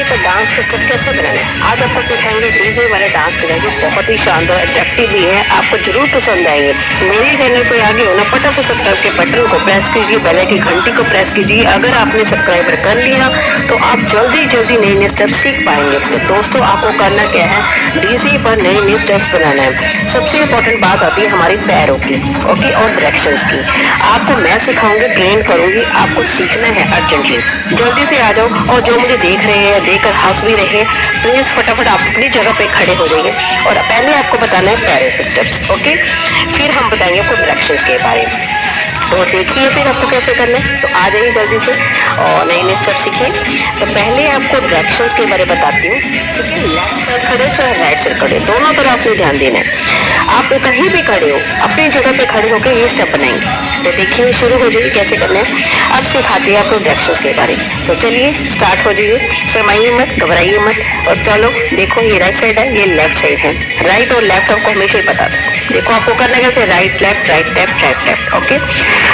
तो डांस के स्टेप कैसे बनाना है आज आपको सिखाएंगे डीजे वाले डांस के स्टेप जो बहुत ही शानदार अट्रैक्टिव भी है, आपको जरूर पसंद आएंगे। मेरे चैनल पे आगे हो ना, फटाफट सब्सक्राइब के बटन को प्रेस कीजिए, बेल की घंटी को प्रेस कीजिए। अगर आपने सब्सक्राइबर कर लिया तो आप जल्दी जल्दी नए नए स्टेप सीख पाएंगे। तो दोस्तों आपको करना क्या है, डीजे पर नए नए स्टेप्स बनाना है। सबसे इम्पोर्टेंट बात आती है हमारी पैरों की, ओके, और डायरेक्शंस की। आपको मैं सिखाऊंगी, ट्रेन करूंगी, आपको सीखना है अर्जेंटली। जल्दी से आ जाओ, और जो मुझे देख रहे हैं, देखकर हंस भी रहे, प्लीज फटाफट आप अपनी जगह पे खड़े हो जाइए। और पहले आपको बताना है पैरों के स्टेप्स, ओके, फिर हम बताएंगे आपको डायरेक्शंस के बारे में। तो देखिए फिर आपको कैसे करना है, तो आ जाइए जल्दी से और नए नए स्टेप सीखिए। तो पहले आपको डायरेक्शंस के बारे में बताती हूँ, ठीक है। लेफ्ट साइड खड़े चाहे राइट साइड खड़े, दोनों तरफ आपने ध्यान देना है। आप कहीं भी खड़े हो, अपनी जगह पे खड़े होकर ये स्टेप बनाएंगे। तो देखिए शुरू हो जाइए कैसे करना है। अब सिखाते हैं आपको डायरेक्शंस के बारे में। तो चलिए स्टार्ट हो जाइए, शर्माइए मत, घबराइए मत। और चलो देखो, ये राइट साइड है, ये लेफ्ट साइड है। राइट और लेफ्ट आपको हमेशा ही बता दो। देखो आपको करना कैसे, right left, right left, right left, okay.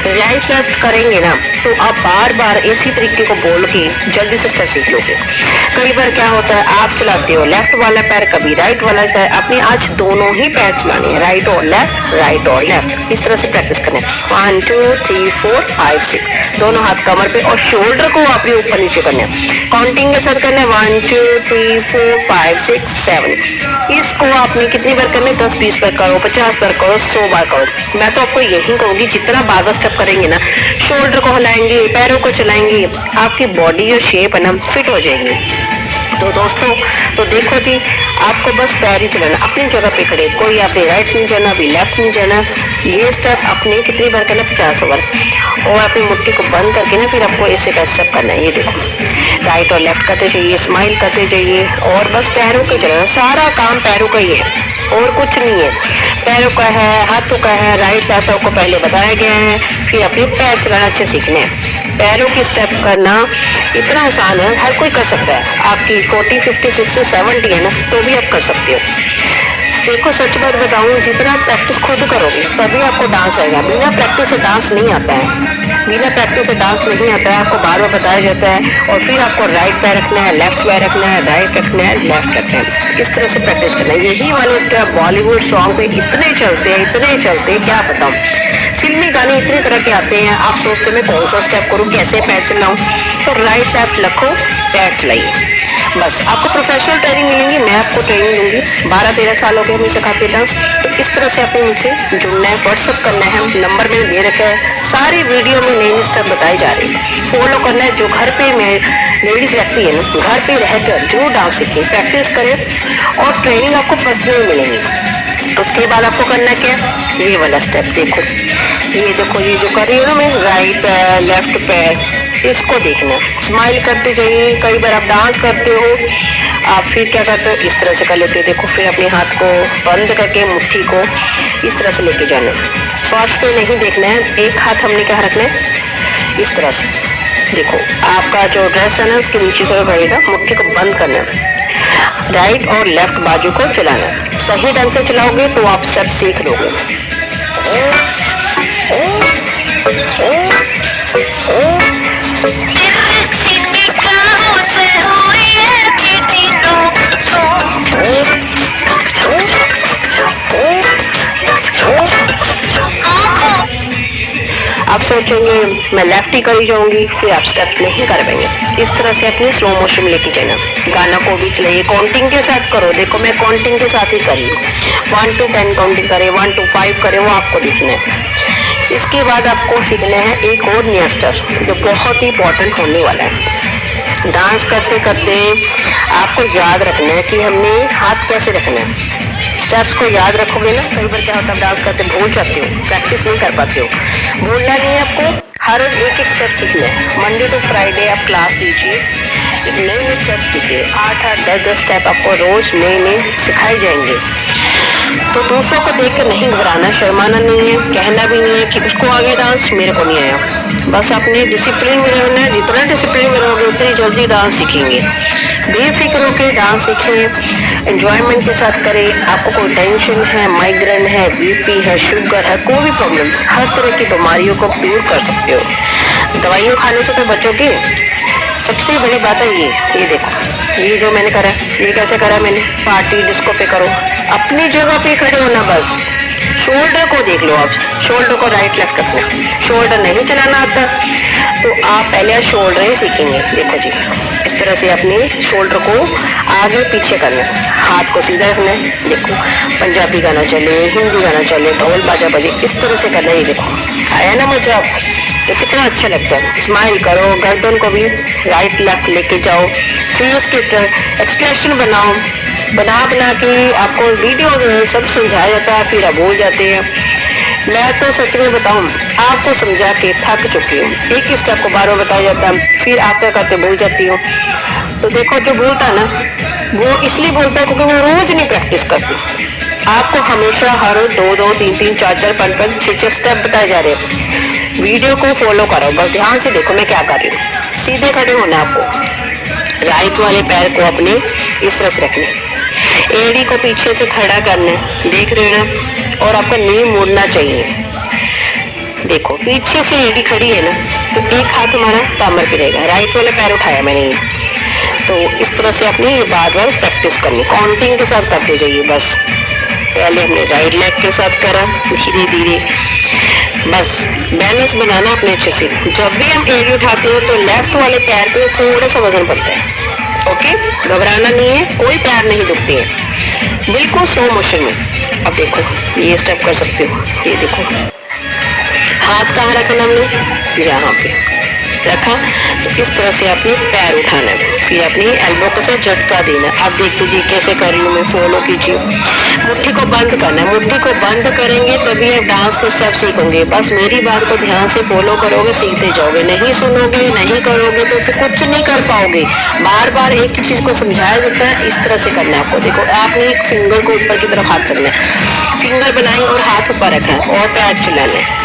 Right left करेंगे ना तो आप बार बार इसी तरीके को बोल के जल्दी से स्टेप सीख लोगे। कई बार क्या होता है, आप चलाते हो लेफ्ट वाला पैर, कभी राइट वाला पैर, अपने आज दोनों ही पैर चलाने हैं, राइट और लेफ्ट, राइट और लेफ्ट। इस तरह से प्रैक्टिस करना है। 1 2 3 4 5 6, दोनों हाथ कमर पे और शोल्डर को आपने ऊपर नीचे करना है। काउंटिंग के साथ करना है 1 2 3 4 5 6 7। इसको आपने कितनी बार करना है, 10 20 बार करो, 50 बार करो, 100 बार करो। मैं तो आपको यही कहूंगी, जितना बार बार स्टेप करेंगे ना, शोल्डर को हिलाएंगे, पैरों को चलाएंगे, आपकी बॉडी जो शेप है ना फिट हो जाएगी। तो दोस्तों तो देखो जी, आपको बस पैर ही चलाना, अपनी जगह पे खड़े, कोई आपने राइट नहीं जाना, अभी लेफ्ट नहीं जाना। ये स्टेप आपने कितनी बार करना, 50 बार। और अपनी मुट्ठी को बंद करके ना फिर आपको ऐसे का स्टेप करना है। ये देखो, राइट और लेफ्ट करते जाइए, स्माइल करते जाइए, और बस पैरों को चलाना। सारा काम पैरों का ही है और कुछ नहीं है, पैरों का है, हाथों का है। राइट लेफ्ट आपको पहले बताया गया है, फिर अपने पैर चलाना अच्छे सीखने हैं। पैरों की स्टेप करना इतना आसान है, हर कोई कर सकता है। आपकी 40 50 60 70 है ना, तो भी आप कर सकते हो। देखो सच बात बताऊं, जितना प्रैक्टिस खुद करोगे तभी आपको डांस आएगा। बिना प्रैक्टिस से डांस नहीं आता है, बिना प्रैक्टिस से डांस नहीं आता है। आपको बार बार बताया जाता है, और फिर आपको राइट पैर रखना है, लेफ्ट पैर रखना है, राइट रखना है, लेफ्ट रखना है। इस तरह से प्रैक्टिस करना है। यही वाले स्टेप बॉलीवुड सॉन्ग पे इतने चलते हैं, इतने चलते हैं, क्या बताऊं। फिल्मी गाने इतने तरह के आते हैं, आप सोचते हैं मैं कौन सा स्टेप करूं, कैसे पैर चलाऊं। तो राइट लेफ्ट रखो, पैर चलाइए, बस आपको प्रोफेशनल ट्रेनिंग मिलेंगी। मैं आपको ट्रेनिंग दूंगी, 12-13 साल हो गए हमें सिखाते डांस। तो इस तरह से आपने मुझसे जुड़ना है, व्हाट्सअप करना है, नंबर मैंने दे रखा है। सारी वीडियो में नई नई स्टेप बताई जा रही है, फॉलो करना है। जो घर पे लेडीज रहती है ना, घर पे रहकर जरूर डांस सीखें, प्रैक्टिस करें, और ट्रेनिंग आपको पर्सनल मिलेंगी। उसके बाद आपको करना क्या, ये वाला स्टेप देखो, ये देखो, ये जो कर रही हूँ ना मैं, राइट पैर लेफ्ट पैर, इसको देखना, स्माइल करते जाइए। कई बार आप डांस करते हो, आप फिर क्या करते हो, इस तरह से कर लेते हो। देखो फिर अपने हाथ को बंद करके मुट्ठी को इस तरह से लेके जाना है। फर्स्ट पे नहीं देखना है, एक हाथ हमने क्या रखना है, इस तरह से। देखो आपका जो ड्रेस है ना, उसके नीचे से रहेगा, मुट्ठी को बंद करना है। राइट और लेफ्ट बाजू को चलाना, सही ढंग से चलाओगे तो आप सब सीख लोगे। आप सोचेंगे मैं लेफ्ट ही करी जाऊंगी, फिर आप स्टेप नहीं कर पाएंगे। इस तरह से अपनी स्लो मोशन में लेके जाना। गाना को भी चलाइए, काउंटिंग के साथ करो। देखो मैं काउंटिंग के साथ ही कर रही हूँ, 1 to 10 काउंटिंग करे, 1 to 5 करे, वो आपको दिखना है। इसके बाद आपको सीखना है एक और नया स्टेप जो बहुत ही इंपॉर्टेंट होने वाला है। डांस करते करते आपको याद रखना है कि हमने हाथ कैसे रखना है। स्टेप्स को याद रखोगे ना, कई बार क्या होता है डांस करते भूल जाते हो, प्रैक्टिस नहीं कर पाते हो। भूलना नहीं है आपको, हर एक एक स्टेप सीखना है। मंडे टू फ्राइडे आप क्लास लीजिए, एक नए नए स्टेप सीखिए। 8-8 10-10 स्टेप आपको रोज नए नए सिखाए जाएंगे। तो दूसरों को देख कर नहीं घबराना, शर्माना नहीं है, कहना भी नहीं है कि उसको आ गया डांस, मेरे को नहीं आया। बस अपने डिसिप्लिन में रहना है। जितना डिसिप्लिन में रहोगे उतनी जल्दी डांस सीखेंगे। बेफिक्र होकर डांस सीखें, एंजॉयमेंट के साथ करें। आपको कोई टेंशन है, माइग्रेन है, बीपी है, शुगर है, कोई भी प्रॉब्लम, हर तरह की बीमारियों को दूर कर सकते हो। दवाइयों खाने से तो बचोगे, सबसे बड़ी बात है ये देखो, ये जो मैंने करा, ये कैसे करा मैंने, पार्टी डिस्को पे करो, अपनी जगह पे खड़े होना बस। शोल्डर को देख लो आप, शोल्डर को राइट लेफ्ट रखना। शोल्डर नहीं चलाना आता तो आप पहले शोल्डर ही सीखेंगे। देखो जी, इस तरह से अपने शोल्डर को आगे पीछे करना, हाथ को सीधा रखना। देखो पंजाबी गाना चले, हिंदी गाना चले, ढोल बाजा बजे, इस तरह से करना। ये देखो आया ना मजा, तो कितना अच्छा लगता है। स्माइल करो, गर्दन को भी राइट लेफ्ट लेके जाओ, फेस के एक्सप्रेशन बनाओ, बना के आपको वीडियो में सब समझाया जाता है, फिर आप भूल जाते हैं। मैं तो सच में बताऊं, आपको समझा के थक चुकी हूँ। एक ही स्टेप को बार बार बताया जाता है, फिर आप क्या करते भूल जाती हो। तो देखो जो भूलता है ना, वो इसलिए बोलता है क्योंकि वो रोज नहीं प्रैक्टिस करती। आपको हमेशा हर 2-2, 3-3, 4-4, 5-5, 6-6 स्टेप बताए जा रहे हैं। वीडियो को फॉलो करो, बस ध्यान से देखो मैं क्या कर रही हूँ। सीधे खड़े होना आपको, राइट वाले पैर को अपने इस तरह से रखने, एड़ी को पीछे से खड़ा करना, देख रहे हो ना, और आपका नी मुड़ना चाहिए। देखो पीछे से एड़ी खड़ी है ना, तो एक हाथ हमारा कमर पे रहेगा, राइट वाला पैर उठाया मैंने ये। तो इस तरह से आपने ये बार बार प्रैक्टिस करनी, काउंटिंग के साथ करते जाइए। बस पहले हमने राइट लेग के साथ करा, धीरे धीरे बस बैलेंस बनाना अपने अच्छे से। जब भी हम एड़ी उठाते हो तो लेफ्ट वाले पैर पे थोड़ा सा वजन पड़ता है। ओके, घबराना नहीं है, कोई पैर नहीं दुखते हैं, बिल्कुल स्लो मोशन में। अब देखो ये स्टेप कर सकते हो। ये देखो हाथ कहाँ रखना हमने, यहाँ पे रखा, तो इस तरह से अपने पैर उठाना है, फिर अपनी एल्बो के साथ झटका देना। अब देख लीजिए कैसे कर रही हूँ मैं, फॉलो कीजिए। मुट्ठी को बंद करना है, मुट्ठी को बंद करेंगे तभी आप डांस के स्टेप सीखोगे। बस मेरी बात को ध्यान से फॉलो करोगे, सीखते जाओगे। नहीं सुनोगे, नहीं करोगे तो फिर कुछ नहीं कर पाओगे। बार बार एक ही चीज को समझाया जाता है, इस तरह से करना है आपको। देखो आपने एक फिंगर को ऊपर की तरफ हाथ रखना है, फिंगर बनाई और हाथ ऊपर रखा है और पैर चलाना है।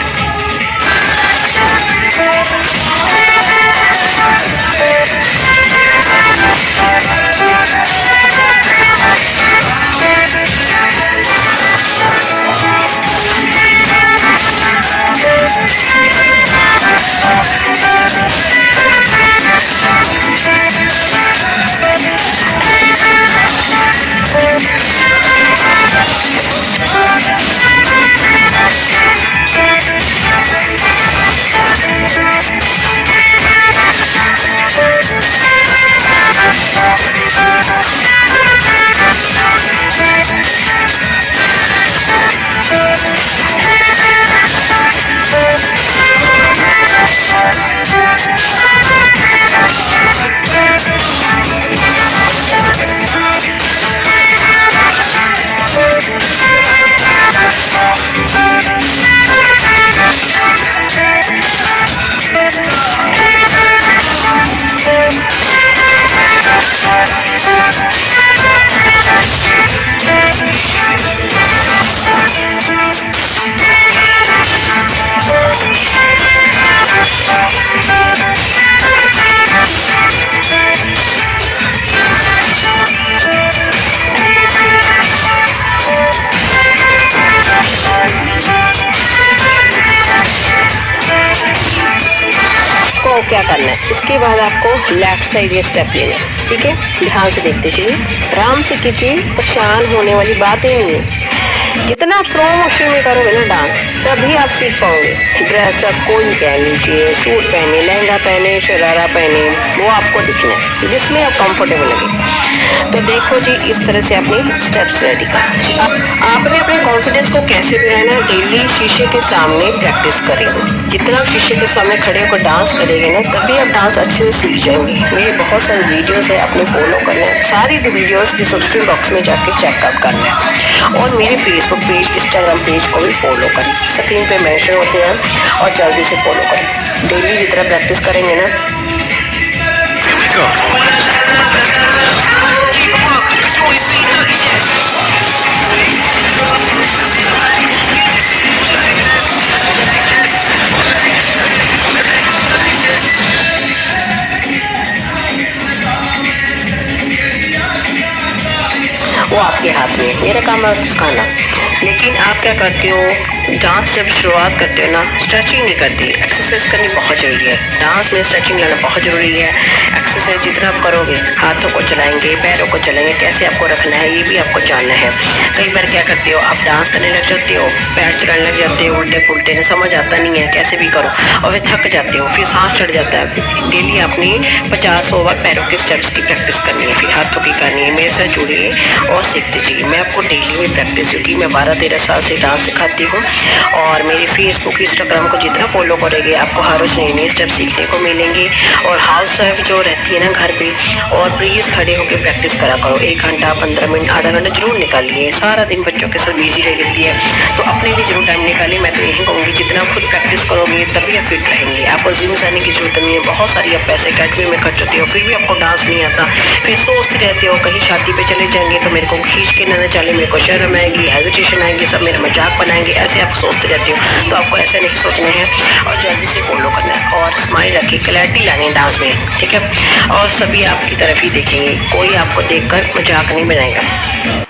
क्या करना है, इसके बाद आपको लेफ्ट साइड ये स्टेप लेना है। ठीक है, ध्यान से देखते चलिए, आराम से कीजिए, परेशान होने वाली बात ही नहीं है। जितना आप स्लो मोशन में करोगे ना डांस, तभी आप सीख पाओगे। ड्रेस आप कोई भी पहन लीजिए, सूट पहने, लहंगा पहने, शरारा पहने, वो आपको दिखना है जिसमें आप कंफर्टेबल लगे। तो देखो जी, इस तरह से अपने स्टेप्स रेडी कर। आपने अपने कॉन्फिडेंस को कैसे बढ़ाना है, डेली शीशे के सामने प्रैक्टिस करेंगे। जितना आप शीशे के सामने खड़े होकर डांस करेंगे ना, तभी आप डांस अच्छे से सीख जाएंगे। मेरे बहुत सारे वीडियोस है, आपने फॉलो करना है। सारी वीडियोस डिस्क्रिप्शन बॉक्स में जाके चेकआउट करना है, और मेरे फेसबुक पेज, इंस्टाग्राम पेज को भी फॉलो करें, स्क्रीन पे मेंशन होते हैं, और जल्दी से फॉलो करें। डेली जितना प्रैक्टिस करेंगे ना, वो आपके हाथ में। मेरा काम है सिखाना, लेकिन आप क्या करते हो, डांस जब शुरुआत करते हो ना, स्ट्रेचिंग नहीं करती, एक्सरसाइज करनी बहुत ज़रूरी है। डांस में स्ट्रेचिंग लाना बहुत ज़रूरी है। एक्सरसाइज जितना आप करोगे, हाथों को चलाएंगे, पैरों को चलाएंगे, कैसे आपको रखना है ये भी आपको जानना है। कई बार क्या करते हो, आप डांस करने लग जाते हो, पैर चलाने लग जाते हो उल्टे पुल्टे, ने समझ आता नहीं है कैसे भी करो, और फिर थक जाते हो, फिर सांस चढ़ जाता है। फिर डेली अपनी 50 बार पैरों के स्टेप्स की प्रैक्टिस करनी है, फिर हाथों की करनी है। मेरे साथ जुड़िए और सीखते जाइए। मैं आपको डेली में प्रैक्टिस, क्योंकि मैं 12-13 साल से डांस सिखाती हूँ, और मेरे फेसबुक इंस्टाग्राम को जितना फॉलो करेंगे आपको हर रोज नए नए स्टेप सीखने को मिलेंगे। और हाउस वाइफ जो रहती है ना घर पे, और प्लीज़ खड़े होकर प्रैक्टिस करा करो। 1 घंटा, 15 मिनट, आधा घंटा जरूर निकालिए। सारा दिन बच्चों के साथ बिजी रहती है, तो अपने लिए जरूर टाइम निकालिए। मैं तो यही कहूँगी, जितना खुद प्रैक्टिस करोगे तभी आप फिट रहेंगे। आपको जिम जाने की जरूरत नहीं है। बहुत सारी आप पैसे अकेडमी में खर्च होते हो, फिर भी आपको डांस नहीं आता, फिर सोचते रहते हो कहीं शादी पे चले जाएंगे तो मेरे को खींच के ना चले, मेरे को शर्म आएगी, हेजिटेशन आएगी, सब मेरा मजाक बनाएंगे, ऐसे आप सोचते रहते हो। तो आपको ऐसा नहीं सोचना है और जल्दी से फॉलो करना है, और स्माइल रखिए, क्लैरिटी लानी है डांस में, ठीक है। और सभी आपकी तरफ ही देखेंगे, कोई आपको देखकर मजाक नहीं बनाएगा।